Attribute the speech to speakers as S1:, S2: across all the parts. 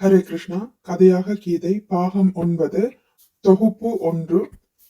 S1: ஹரே கிருஷ்ணா. கதையாக கீதை பாகம் 9 தொகுப்பு 1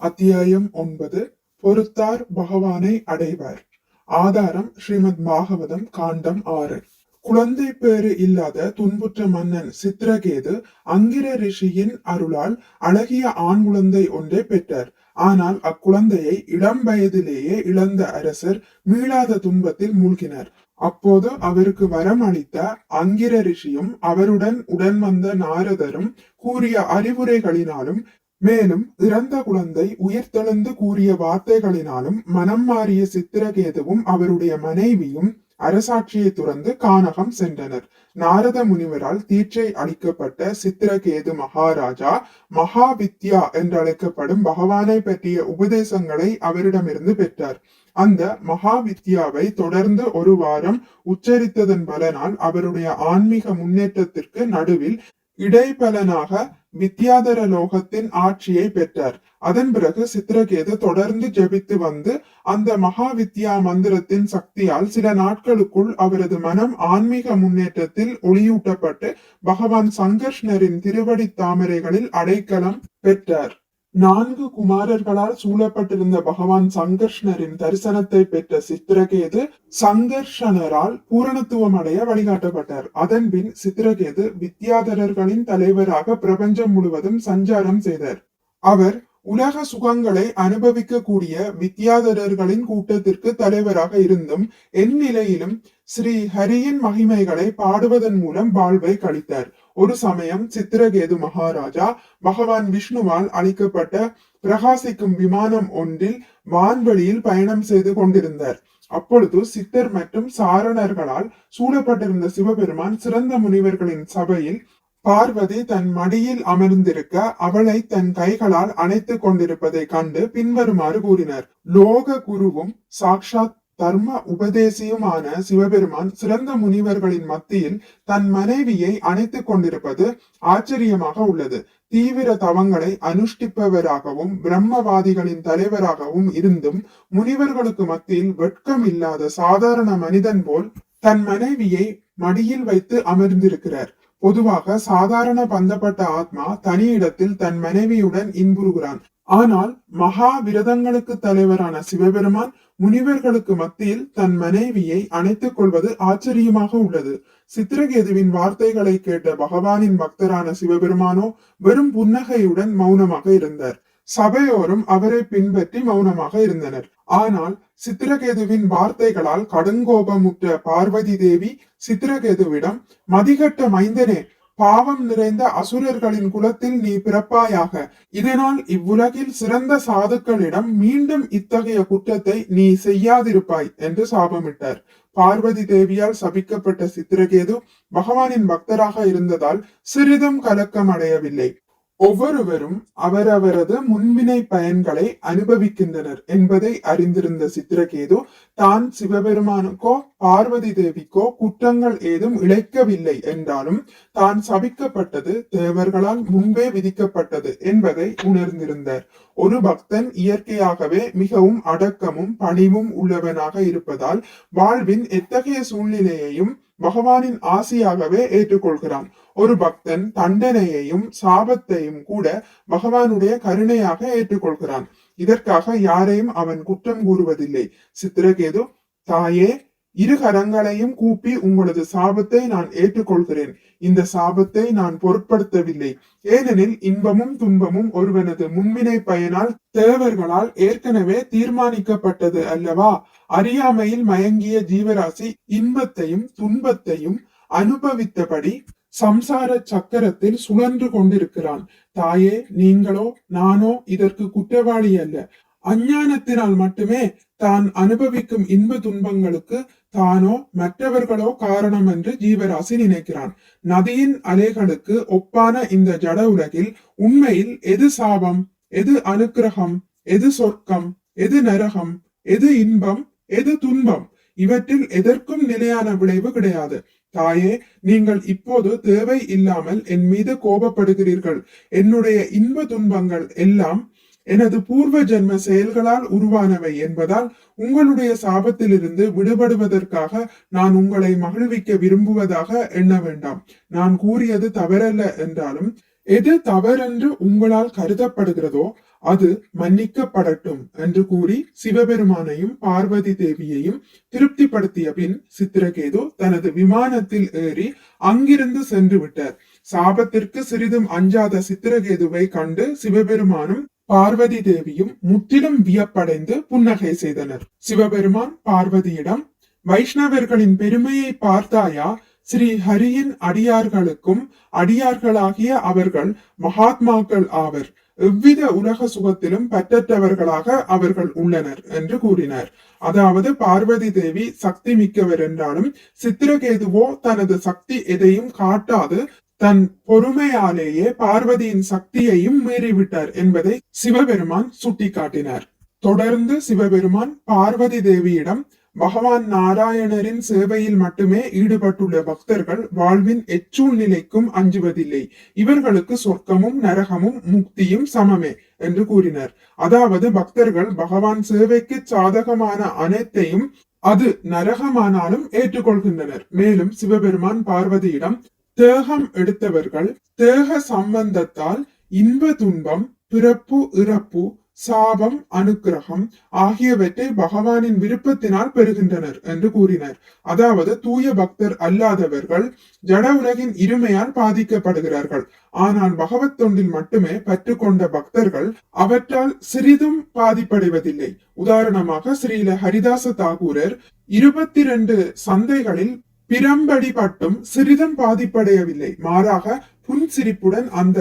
S1: அத்தியாயம் 9. பொறுத்தார் பகவானை அடைவர். ஆதாரம் ஸ்ரீமத் பாகவதம் காண்டம் 6. குழந்தை பேறு இல்லாத துன்புற்ற மன்னன் சித்திரகேது அங்கிர ரிஷியின் அருளால் அழகிய ஆண் குழந்தை ஒன்றை பெற்றார். ஆனால் அக்குழந்தையை இளம் வயதிலேயே இழந்த அரசர் மீளாத துன்பத்தில் மூழ்கினார். அப்போது அவருக்கு வரம் அளித்த அங்கிர ரிஷியும் அவருடன் உடன் வந்த நாரதரும் கூறிய அறிவுரைகளினாலும் மேலும் இறந்த குழந்தை உயிர்த்தெழுந்து கூறிய வார்த்தைகளினாலும் மனம் மாறிய சித்திரகேதுவும் அவருடைய மனைவியும் அரசாட்சியை துறந்து கானகம் சென்றனர். நாரத முனிவரால் தீட்சை அளிக்கப்பட்ட சித்திரகேது மகாராஜா மகாவித்யா என்றழைக்கப்படும் பகவானை பற்றிய உபதேசங்களை அவரிடமிருந்து பெற்றார். அந்த மகாவித்யாவை தொடர்ந்து ஒரு வாரம் உச்சரித்ததன் பலனால் அவருடைய ஆன்மீக முன்னேற்றத்திற்கு நடுவில் இடைப்பலனாக வித்யாதர லோகத்தின் ஆட்சியை பெற்றார். அதன் பிறகு சித்திரகேது தொடர்ந்து ஜபித்து வந்து அந்த மகாவித்யா மந்திரத்தின் சக்தியால் சில நாட்களுக்குள் அவரது மனம் ஆன்மீக முன்னேற்றத்தில் ஒளியூட்டப்பட்டு பகவான் சங்கர்ஷ்ணரின் திருவடி தாமரைகளில் அடைக்கலம் பெற்றார். 4 குமாரர்களால் சூழப்பட்டிருந்த பகவான் சங்கர்ஷ்ணரின் தரிசனத்தை பெற்ற சித்திரகேது சங்கர்ஷனரால் பூரணத்துவம் அடைய வழிகாட்டப்பட்டார். அதன் பின் சித்திரகேது வித்யாதரர்களின் தலைவராக பிரபஞ்சம் முழுவதும் சஞ்சாரம் செய்தார். அவர் உலக சுகங்களை அனுபவிக்க கூடிய வித்யாதரர்களின் கூட்டத்திற்கு தலைவராக இருந்தும் எந்நிலையிலும் ஸ்ரீ ஹரியின் மகிமைகளை பாடுவதன் மூலம் வாழ்வை கழித்தார். ஒரு சமயம் சித்திரகேது மகாராஜா பகவான் விஷ்ணுவால் அளிக்கப்பட்ட பிரகாசிக்கும் விமானம் ஒன்றில் வான்வெளியில் பயணம் செய்து கொண்டிருந்தார். அப்பொழுது சித்தர் மற்றும் சாரணர்களால் சூழப்பட்டிருந்த சிவபெருமான் சிறந்த முனிவர்களின் சபையில் பார்வதி தன் மடியில் அமர்ந்திருக்க அவளை தன் கைகளால் அணைத்துக் கொண்டிருப்பதை கண்டு பின்வருமாறு கூறினார். லோக குருவும் சாக்ஷாத் தர்ம உபதேசியுமான சிவபெருமான் சிறந்த முனிவர்களின் மத்தியில் தன் மனைவியை அணைத்துக் கொண்டிருப்பது ஆச்சரியமாக உள்ளது. தீவிர தவங்களை அனுஷ்டிப்பவராகவும் பிரம்மவாதிகளின் தலைவராகவும் இருந்தும் முனிவர்களுக்கு மத்தியில் வெட்கம் இல்லாத சாதாரண மனிதன் போல் தன் மனைவியை மடியில் வைத்து அமர்ந்திருக்கிறார். பொதுவாக சாதாரண பந்தப்பட்ட ஆத்மா தனி இடத்தில் தன் மனைவியுடன் இன்புறுகிறான். ஆனால் மகா விரதங்களுக்கு தலைவரான சிவபெருமான் முனிவர்களுக்கு மத்தியில் தன் மனைவியை அணைத்துக் கொள்வது ஆச்சரியமாக உள்ளது. சித்திரகேதுவின் வார்த்தைகளை கேட்ட பகவானின் பக்தரான சிவபெருமானோ வெறும் புன்னகையுடன் மௌனமாக இருந்தார். சபையோரும் அவரை பின்பற்றி மௌனமாக இருந்தனர். ஆனால் சித்திரகேதுவின் வார்த்தைகளால் கடுங்கோபமுற்ற பார்வதி தேவி சித்திரகேதுவிடம், மதிகட்ட மைந்தனே, பாவம் நிறைந்த அசுரர்களின் குலத்தில் நீ பிறப்பாயாக. இதனால் இவ்வுலகில் சிறந்த சாதுக்களிடம் மீண்டும் இத்தகைய குற்றத்தை நீ செய்யாதிருப்பாய் என்று சாபமிட்டார். பார்வதி தேவியால் சபிக்கப்பட்ட சித்திரகேது பகவானின் பக்தராக இருந்ததால் சிறிதும் கலக்கம் அடையவில்லை. ஒவ்வொருவரும் அவரவரது முன்வினை பயன்களை அனுபவிக்கின்றனர் என்பதை அறிந்திருந்த சித்திரகேது தான் சிவபெருமானுக்கோ பார்வதி தேவிக்கோ குற்றங்கள் ஏதும் இழைக்கவில்லை என்றாலும் தான் சபிக்கப்பட்டது தேவர்களால் முன்பே விதிக்கப்பட்டது என்பதை உணர்ந்திருந்தார். ஒரு பக்தன் இயற்கையாகவே மிகவும் அடக்கமும் பணிவும் உள்ளவனாக இருப்பதால் வாழ்வின் எத்தகைய சூழ்நிலையையும் பகவானின் ஆசியாகவே ஏற்றுக்கொள்கிறான். ஒரு பக்தன் தண்டனையையும் சாபத்தையும் கூட பகவானுடைய கருணையாக ஏற்றுக்கொள்கிறான். இதற்காக யாரையும் அவன் குற்றம் கூறுவதில்லை. சித்திரகேது, தாயே, 2 கரங்களையும் கூப்பி உங்களது சாபத்தை நான் ஏற்றுக்கொள்கிறேன். இந்த சாபத்தை நான் பொருட்படுத்தவில்லை. ஏனெனில் இன்பமும் துன்பமும் ஒருவனது முன்வினை பயனால் தேவர்களால் ஏற்கனவே தீர்மானிக்கப்பட்டது அல்லவா? அறியாமையில் மயங்கிய ஜீவராசி இன்பத்தையும் துன்பத்தையும் அனுபவித்தபடி சம்சார சக்கரத்தில் சுழன்று கொண்டிருக்கிறான். தாயே, நீங்களோ நானோ இதற்கு குற்றவாளி அல்ல. அஞ்ஞானத்தினால் மட்டுமே தான் அனுபவிக்கும் இன்ப துன்பங்களுக்கு தானோ மற்றவர்களோ காரணம் என்று ஜீவராசி நினைக்கிறான். நதியின் அலைகளுக்கு ஒப்பான இந்த ஜட உலகில் உண்மையில் எது சாபம், எது அனுக்கிரகம், எது சொர்க்கம், எது நரகம், எது இன்பம், எது துன்பம், இவற்றில் எதற்கும் நிலையான விளைவு கிடையாது. தாயே, நீங்கள் இப்போது தேவை இல்லாமல் என் மீது கோபப்படுகிறீர்கள். என்னுடைய இன்ப துன்பங்கள் எல்லாம் எனது பூர்வ ஜென்ம செயல்களால் உருவானவை என்பதால் உங்களுடைய சாபத்திலிருந்து விடுபடுவதற்காக நான் உங்களை மகிழ்விக்க விரும்புவதாக எண்ண வேண்டாம். நான் கூறியது தவறல்ல என்றாலும் எது தவறென்று உங்களால் கருதப்படுகிறதோ அது மன்னிக்கப்படட்டும் என்று கூறி சிவபெருமானையும் பார்வதி தேவியையும் திருப்திப்படுத்திய பின் சித்திரகேது தனது விமானத்தில் ஏறி அங்கிருந்து சென்று விட்டார். சாபத்திற்கு சிறிதும் அஞ்சாத சித்திரகேதுவை கண்டு சிவபெருமானும் பார்வதி தேவியும் முற்றிலும் வியப்படைந்து புன்னகை செய்தனர். சிவபெருமான் பார்வதியிடம், வைஷ்ணவர்களின் பெருமையை பார்த்தாயா? ஸ்ரீ ஹரியின் அடியார்களுக்கும் அடியார்களாகிய அவர்கள் மகாத்மாக்கள் ஆவர். எவ்வித உலக சுகத்திலும் பற்றற்றவர்களாக அவர்கள் உள்ளனர் என்று கூறினார். அதாவது பார்வதி தேவி சக்தி மிக்கவர் என்றாலும் சித்திரகேதுவோ தனது சக்தி எதையும் காட்டாது தன் பொறுமையாலேயே பார்வதியின் சக்தியையும் மீறிவிட்டார் என்பதை சிவபெருமான் சுட்டிக்காட்டினார். தொடர்ந்து சிவபெருமான் பார்வதி தேவியிடம், பகவான் நாராயணரின் சேவையில் மட்டுமே ஈடுபட்டுள்ள பக்தர்கள் வாழ்வின் எச்சூழ் நிலைக்கும் அஞ்சுவதில்லை. இவர்களுக்கு சொர்க்கமும் நரகமும் முக்தியும் சமமே என்று கூறினார். அதாவது பக்தர்கள் பகவான் சேவைக்கு சாதகமான அனைத்தையும் அது நரகமானாலும் ஏற்றுக்கொள்கின்றனர். மேலும் சிவபெருமான் பார்வதியிடம், தேகம் எடுத்தவர்கள் தேக சம்பந்தத்தால் இன்ப துன்பம், பிறப்பு இறப்பு, சாபம், அனுக்கிரகம் ஆகியவற்றை பகவானின் விருப்பத்தினால் பெறுகின்றனர் என்று கூறினர். அதாவது தூய பக்தர் அல்லாதவர்கள் ஜட உலகின் இருமையால் பாதிக்கப்படுகிறார்கள். ஆனால் பகவத் தொண்டில் மட்டுமே பற்றுக்கொண்ட பக்தர்கள் அவற்றால் சிறிதும் பாதிப்படைவதில்லை. உதாரணமாக ஸ்ரீல ஹரிதாச தாகூரர் 22 சந்தைகளில் பிரம்படி பட்டும் சிறிதும் பாதிப்படையவில்லை. மாறாக புன்சிரிப்புடன் அந்த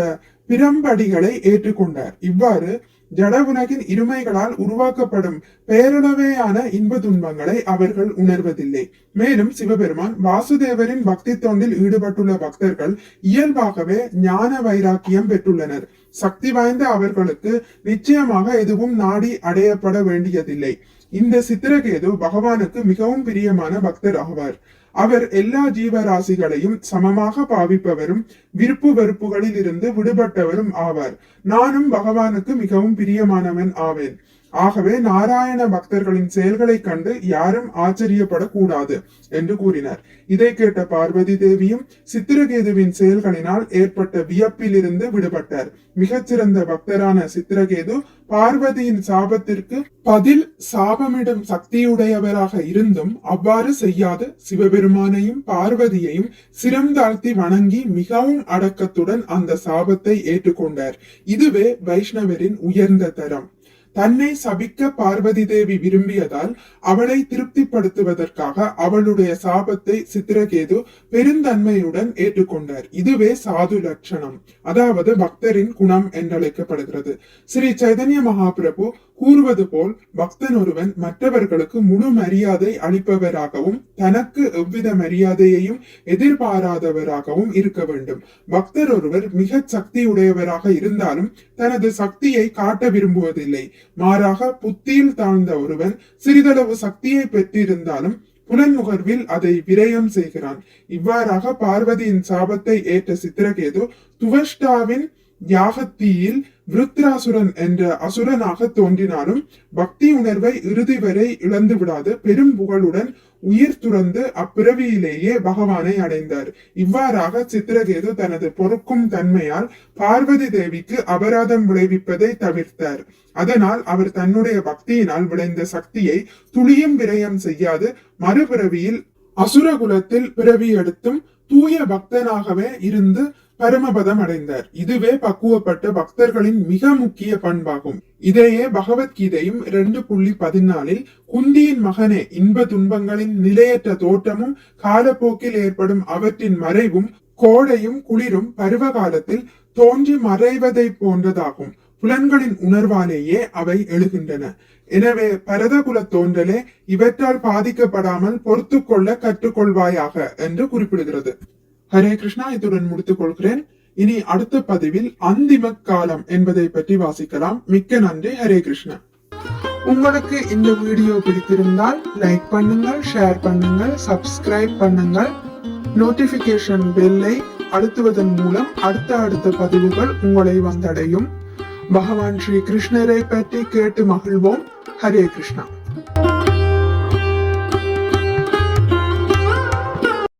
S1: பிரம்படிகளை ஏற்றுக்கொண்டார். இவ்வாறு ஜட உலகின் இருமைகளால் உருவாக்கப்படும் பேரளவையான இன்ப துன்பங்களை அவர்கள் உணர்வதில்லை. மேலும் சிவபெருமான் வாசுதேவரின் பக்தி தொண்டில் ஈடுபட்டுள்ள பக்தர்கள் இயல்பாகவே ஞான வைராக்கியம் பெற்றுள்ளனர். சக்தி வாய்ந்த அவர்களுக்கு நிச்சயமாக எதுவும் நாடி அடையப்பட வேண்டியதில்லை. இந்த சித்திரகேது பகவானுக்கு மிகவும் பிரியமான பக்தர் ஆவார். அவர் எல்லா ஜீவராசிகளையும் சமமாக பாவிப்பவரும் விருப்பு வெறுப்புகளில் இருந்து விடுபட்டவரும் ஆவார். நானும் பகவானுக்கு மிகவும் பிரியமானவன் ஆவேன். ஆகவே நாராயண பக்தர்களின் செயல்களை கண்டு யாரும் ஆச்சரியப்படக்கூடாது என்று கூறினார். இதை கேட்ட பார்வதி தேவியும் சித்திரகேதுவின் செயல்களினால் ஏற்பட்ட வியப்பில் இருந்து விடுபட்டார். மிகச்சிறந்த பக்தரான சித்திரகேது பார்வதியின் சாபத்திற்கு பதில் சாபமிடும் சக்தியுடையவராக இருந்தும் அவ்வாறு செய்யாது சிவபெருமானையும் பார்வதியையும் சிரம் தாழ்த்தி வணங்கி மிகவும் அடக்கத்துடன் அந்த சாபத்தை ஏற்றுக்கொண்டார். இதுவே வைஷ்ணவரின் உயர்ந்த தரம். தன்னை சபிக்க பார்வதி தேவி விரும்பியதால் அவளை திருப்திப்படுத்துவதற்காக அவளுடைய சாபத்தை சித்திரகேது பெருந்தன்மையுடன் ஏற்றுக்கொண்டார். இதுவே சாது லட்சணம், அதாவது பக்தரின் குணம் என்றழைக்கப்படுகிறது. ஸ்ரீ சைதன்ய மகாபிரபு கூறுவது போல் பக்தன் ஒருவன் மற்றவர்களுக்கு முழு மரியாதை அளிப்பவராகவும் தனக்கு எவ்வித மரியாதையையும் எதிர்பாராதவராகவும் இருக்க வேண்டும். பக்தர் ஒருவர் மிக சக்தி உடையவராக இருந்தாலும் தனது சக்தியை காட்ட விரும்புவதில்லை. மாறாக புத்தியில் தாழ்ந்த ஒருவன் சிறிதளவு சக்தியை பெற்றிருந்தாலும் புலன் நுகர்வில் அதை விரயம் செய்கிறான். இவ்வாறாக பார்வதியின் சாபத்தை ஏற்ற சித்திரகேது துவஷ்டாவின் யாகத்தீயில் விருத்ராசுரன் என்ற அசுரனாக தோன்றினாலும் பக்தி உணர்வை இறுதி வரை இழந்து விடாது பெரும் புகழுடன் உயிர் துறந்து அப்பிறவியிலேயே பகவானை அடைந்தார். இவ்வாறாக சித்திரகேது தனது பொறுக்கும் தன்மையால் பார்வதி தேவிக்கு அபராதம் விளைவிப்பதை தவிர்த்தார். அதனால் அவர் தன்னுடைய பக்தியினால் விளைந்த சக்தியை துளியும் விரயம் செய்யாது மறுபிறவியில் அசுரகுலத்தில் பிறவி எடுத்தும் தூய பக்தனாகவே இருந்து பரமபதம் அடைந்தார். இதுவே பக்குவப்பட்ட பக்தர்களின் மிக முக்கிய பண்பாகும். இதையே பகவத்கீதையும் 2.14 குந்தியின் மகனே, இன்ப துன்பங்களின் நிலையற்ற தோற்றமும் காலப்போக்கில் ஏற்படும் அவற்றின் மறைவும் கோடையும் குளிரும் பருவ காலத்தில் தோன்றி மறைவதை போன்றதாகும். புலன்களின் உணர்வாலேயே அவை எழுகின்றன. எனவே பரதகுல தோன்றலே இவற்றால் பாதிக்கப்படாமல் பொறுத்து கொள்ள கற்றுக்கொள்வாயாக என்று குறிப்பிடுகிறது. ஹரே கிருஷ்ணா. இத்துடன் முடித்துக் கொள்கிறேன். இனி அடுத்த பதிவில் அந்திம காலம் என்பதை பற்றி வாசிக்கலாம். மிக்க நன்றி. ஹரே கிருஷ்ணா. உங்களுக்கு இந்த வீடியோ பிடித்திருந்தால் லைக் பண்ணுங்கள், ஷேர் பண்ணுங்கள், சப்ஸ்கிரைப் பண்ணுங்கள். நோட்டிபிகேஷன் பெல்லை அழுத்துவதன் மூலம் அடுத்த பதிவுகள் உங்களை வந்தடையும். பகவான் ஸ்ரீ கிருஷ்ணரை பற்றி கேட்டு மகிழ்வோம். ஹரே கிருஷ்ணா.